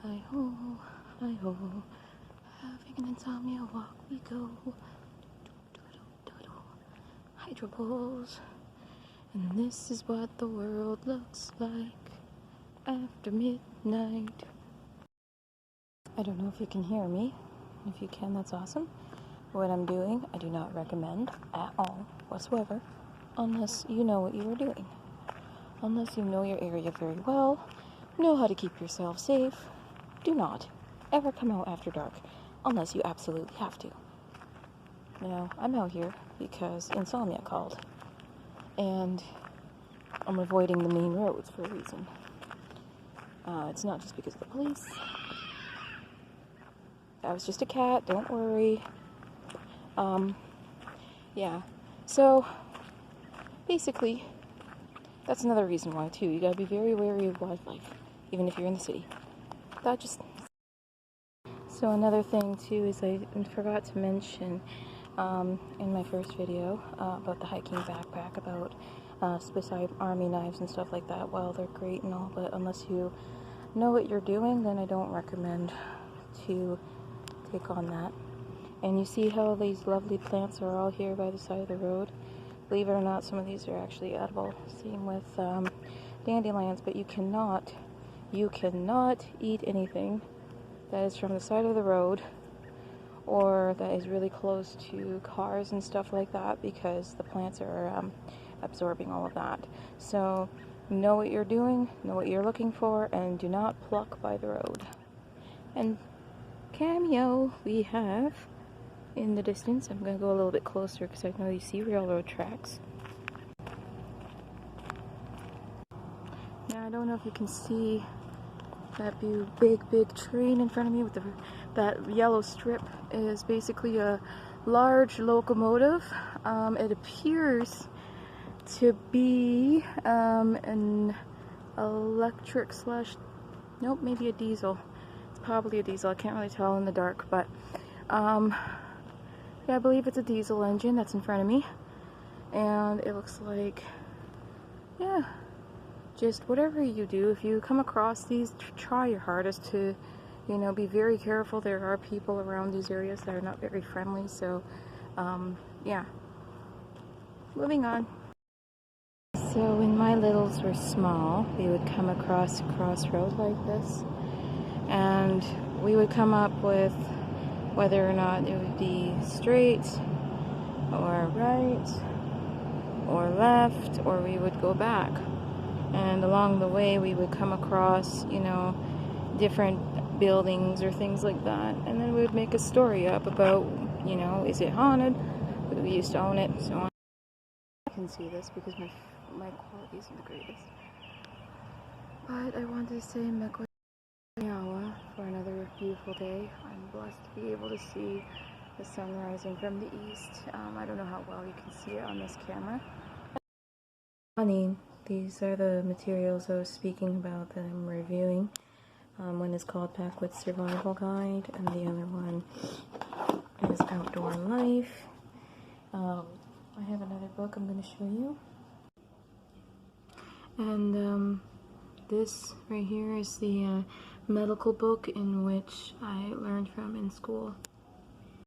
Hi-ho, hi-ho, having an insomnia walk we go. Hydro pools. And this is what the world looks like after midnight. I don't know if you can hear me. If you can, that's awesome. What I'm doing, I do not recommend at all whatsoever, unless you know what you are doing. Unless you know your area very well, know how to keep yourself safe. Do not ever come out after dark, unless you absolutely have to. Now, I'm out here because Insomnia called, and I'm avoiding the main roads for a reason. It's not just because of the police. I was just a cat, don't worry. Yeah, so basically, that's another reason why too. You gotta be very wary of wildlife, even if you're in the city. So another thing too is I forgot to mention in my first video about the hiking backpack, about Swiss Army knives and stuff like that. Well, they're great and all, but unless you know what you're doing, then I don't recommend to take on that. And you see how these lovely plants are all here by the side of the road? Believe it or not, some of these are actually edible. Same with dandelions, but you cannot eat anything that is from the side of the road or that is really close to cars and stuff like that, because the plants are absorbing all of that. So know what you're doing, know what you're looking for, and do not pluck by the road. And cameo we have in the distance. I'm going to go a little bit closer because I know you see railroad tracks. Now I don't know if you can see that big train in front of me with that yellow strip. Is basically a large locomotive. It appears to be an electric slash, nope, maybe a diesel. It's probably a diesel. I can't really tell in the dark, but yeah, I believe it's a diesel engine that's in front of me. And it looks like, yeah, just whatever you do, if you come across these, try your hardest to, you know, be very careful. There are people around these areas that are not very friendly, so yeah. Moving on. So when my littles were small, we would come across a crossroad like this, and we would come up with whether or not it would be straight or right or left, or we would go back. And along the way we would come across, you know, different buildings or things like that, and then we would make a story up about, you know, is it haunted? We used to own it, so on. I can see this because my quality isn't the greatest. But I wanted to say Mekwe for another beautiful day. I'm blessed to be able to see the sun rising from the east. I don't know how well you can see it on this camera. These are the materials I was speaking about that I'm reviewing. One is called Backwoods Survival Guide, and the other one is Outdoor Life. I have another book I'm going to show you. And this right here is the medical book in which I learned from in school.